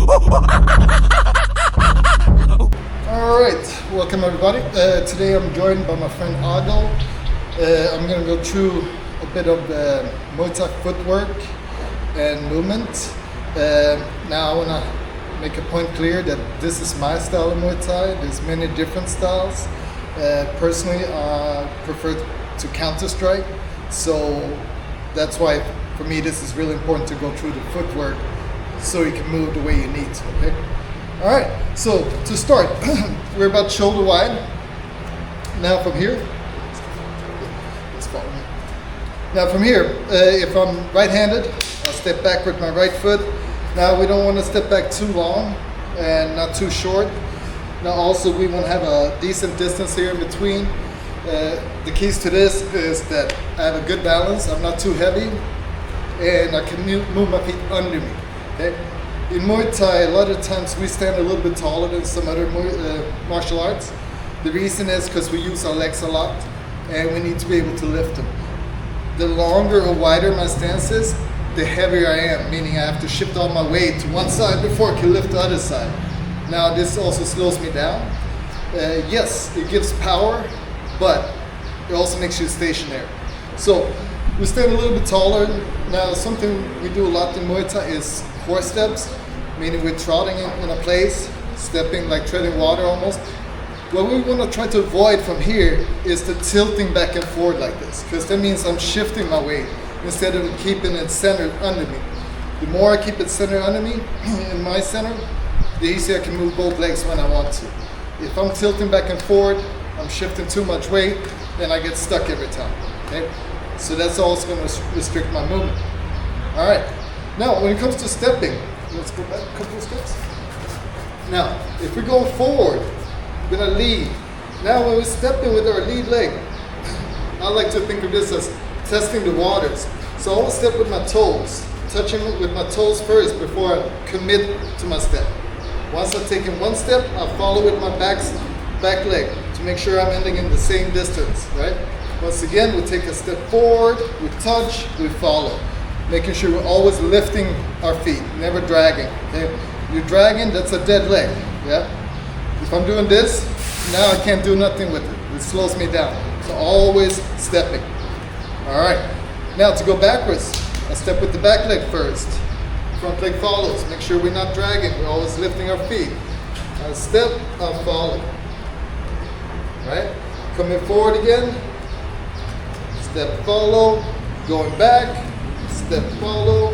Alright, welcome everybody. Today I'm joined by my friend Adel. I'm going to go through a bit of Muay Thai footwork and movement. Now I want to make a point clear that this is my style of Muay Thai. There's many different styles. Personally, I prefer to counter strike. So that's why for me this is really important to go through the footwork so you can move the way you need to, okay? Alright, so to start, we're about shoulder wide. Now from here, let's follow me. Now from here, if I'm right-handed, I'll step back with my right foot. Now we don't want to step back too long and not too short. Now also we want to have a decent distance here in between. The keys to this is that I have a good balance, I'm not too heavy, and I can move my feet under me, okay? In Muay Thai, a lot of times we stand a little bit taller than some other martial arts. The reason is because we use our legs a lot and we need to be able to lift them. The longer or wider my stance is, the heavier I am, meaning I have to shift all my weight to one side before I can lift the other side. Now this also slows me down. Yes, it gives power, but it also makes you stationary. So we stand a little bit taller. Now something we do a lot in Muay Thai is horse steps, meaning we're trotting in a place, stepping like treading water almost. What we want to try to avoid from here is the tilting back and forth like this, because that means I'm shifting my weight instead of keeping it centered under me. The more I keep it centered under me, in my center, the easier I can move both legs when I want to. If I'm tilting back and forth, I'm shifting too much weight, then I get stuck every time, okay? So that's also going to restrict my movement. All right, now when it comes to stepping, let's go back a couple of steps. Now, if we're going forward with a lead, now when we're stepping with our lead leg, I like to think of this as testing the waters. So I always step with my toes, touching with my toes first before I commit to my step. Once I've taken one step, I follow with my back leg to make sure I'm ending in the same distance, right? Once again, we take a step forward, we touch, we follow. Making sure we're always lifting our feet, never dragging, okay? You're dragging, that's a dead leg, yeah? If I'm doing this, now I can't do nothing with it. It slows me down. So always stepping. All right, now to go backwards, I step with the back leg first. Front leg follows. Make sure we're not dragging, we're always lifting our feet. I step, I follow. Right? Coming forward again, step, follow, going back, step, follow,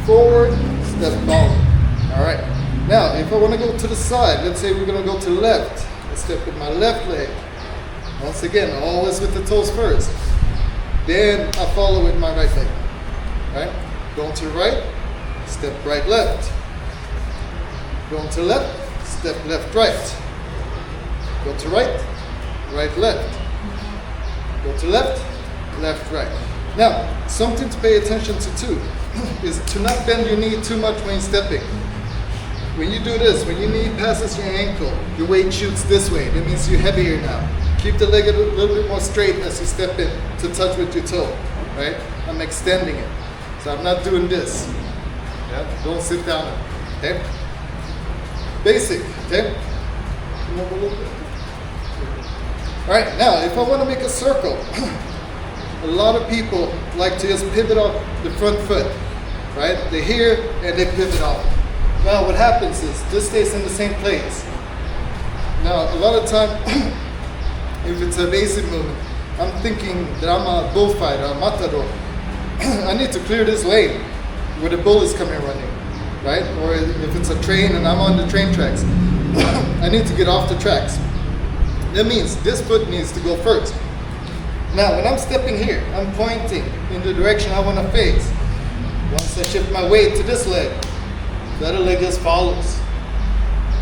forward, step, follow. All right. Now, if I want to go to the side, let's say we're going to go to the left. I step with my left leg. Once again, always with the toes first. Then I follow with my right leg. Right? Going to the right, step right, left. Going to left, step left, right. Go to right, right, left. Go to left, left, right. Now, something to pay attention to too is to not bend your knee too much when you're stepping. When you do this, when your knee passes your ankle, your weight shoots this way. That means you're heavier now. Keep the leg a little bit more straight as you step in to touch with your toe, right? I'm extending it. So I'm not doing this. Yeah? Don't sit down, okay? Basic, okay? Move a little bit. All right, now if I want to make a circle, a lot of people like to just pivot off the front foot, right? They're here and they pivot off. Now what happens is this stays in the same place. Now a lot of time, if it's a basic movement, I'm thinking that I'm a bullfighter, a matador. I need to clear this lane where the bull is coming running, right? Or if it's a train and I'm on the train tracks, I need to get off the tracks. That means this foot needs to go first. Now when I'm stepping here, I'm pointing in the direction I want to face. Once I shift my weight to this leg, the other leg just follows.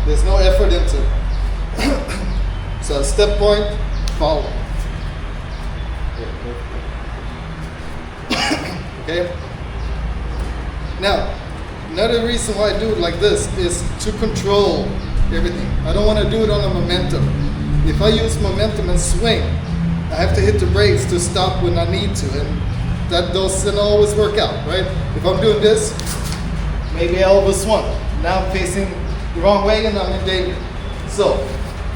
There's no effort into it. So step point, follow. Okay? Now, another reason why I do it like this is to control everything. I don't want to do it on a momentum. If I use momentum and swing, I have to hit the brakes to stop when I need to, and that doesn't always work out, right? If I'm doing this, maybe I overswung. Now I'm facing the wrong way and I'm in danger. So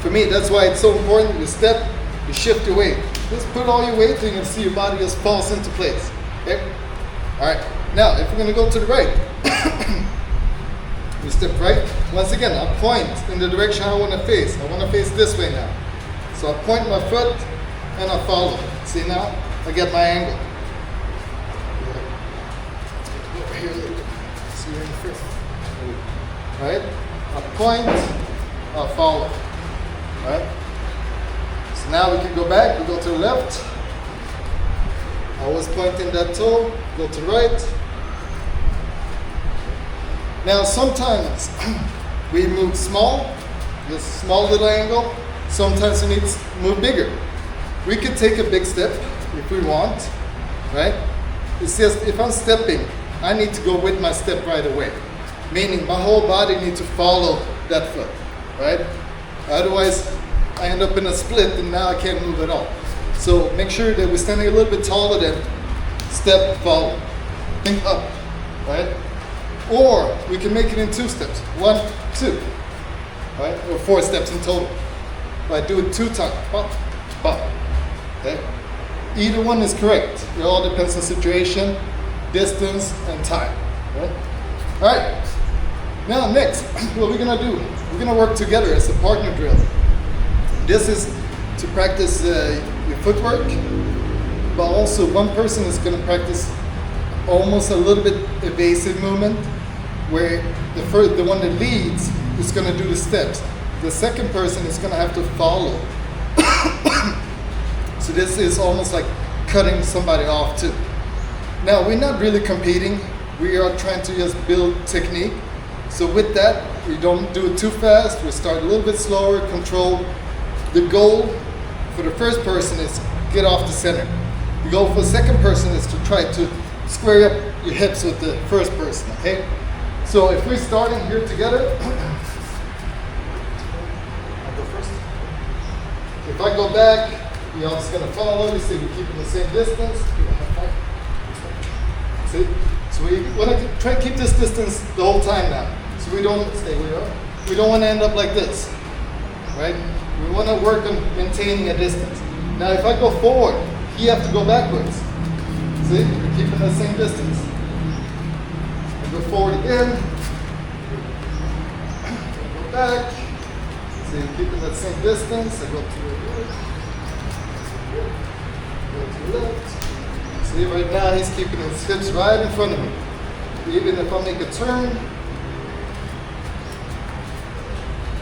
for me, that's why it's so important. You step, you shift your weight. Just put all your weight and you'll see your body just falls into place. Okay? All right. Now, if we're gonna go to the right, we step right. Once again, I point in the direction I want to face. I want to face this way now. So I point my foot and I follow. See now? I get my angle. Over here a little bit. See you in the first. All right? I point, I follow. All right? So now we can go back. We go to the left. Always pointing that toe. Go to the right. Now sometimes we move small, just small little angle. Sometimes we need to move bigger. We could take a big step if we want, right? It's just if I'm stepping, I need to go with my step right away. Meaning my whole body needs to follow that foot, right? Otherwise, I end up in a split and now I can't move at all. So make sure that we're standing a little bit taller than step, follow. Think up, right? Or we can make it in 2 steps. 1, 2, right? Or 4 steps in total. But I do it 2 times. Pop, pop. Okay? Either one is correct. It all depends on situation, distance, and time. Right? All right. Now next, what we're gonna do? We're gonna work together as a partner drill. This is to practice your footwork, but also one person is gonna practice almost a little bit evasive movement, where the one that leads is going to do the steps. The second person is going to have to follow. So this is almost like cutting somebody off too. Now we're not really competing. We are trying to just build technique. So with that, we don't do it too fast. We start a little bit slower, control. The goal for the first person is get off the center. The goal for the second person is to try to square up your hips with the first person, okay? So if we're starting here together, I'll go first. If I go back, you're just gonna follow. You see, we're keeping the same distance. See? So we wanna try to keep this distance the whole time now. So we don't stay where we are. We don't wanna end up like this, right? We wanna work on maintaining a distance. Now if I go forward, you have to go backwards. See, we're keeping the same distance. I go forward again. Go back. See, we're keeping that same distance. I go to the right. Go to the left. See, right now he's keeping his hips right in front of me. Even if I make a turn,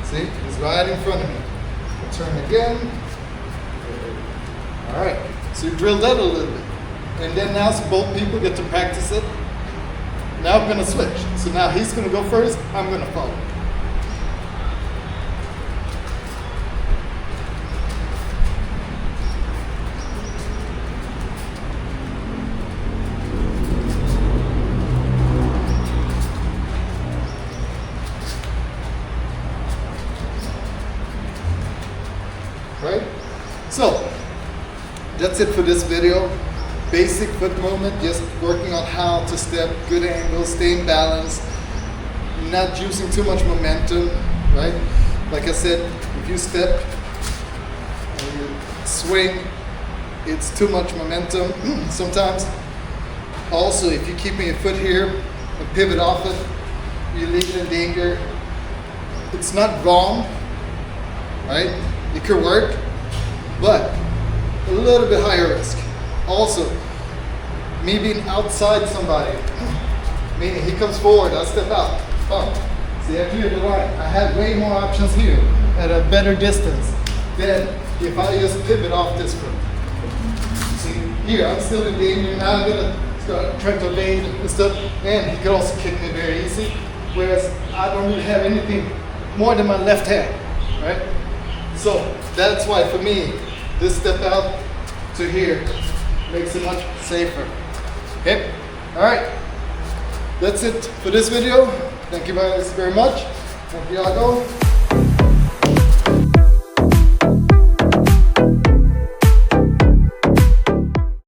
see, he's right in front of me. I turn again. All right, so you drill that a little bit. And then now so both people get to practice it. Now I'm gonna switch. So now he's gonna go first, I'm gonna follow. Right? So, that's it for this video. Basic foot movement, just working on how to step, good angles, staying balanced, not using too much momentum, right? Like I said, if you step and you swing, it's too much momentum sometimes. Also, if you're keeping your foot here and pivot off it, you leave it in danger. It's not wrong, right? It could work, but a little bit higher risk. Also, me being outside somebody, meaning he comes forward, I step out, bump. See, I clear the line. I have way more options here at a better distance than if I just pivot off this foot. See, here, I'm still in danger. Now I'm gonna start trying to evade and stuff, and he could also kick me very easy, whereas I don't really have anything more than my left hand, right? So that's why for me, this step out to here makes it much safer. Okay, all right. That's it for this video. Thank you guys very much. Santiago.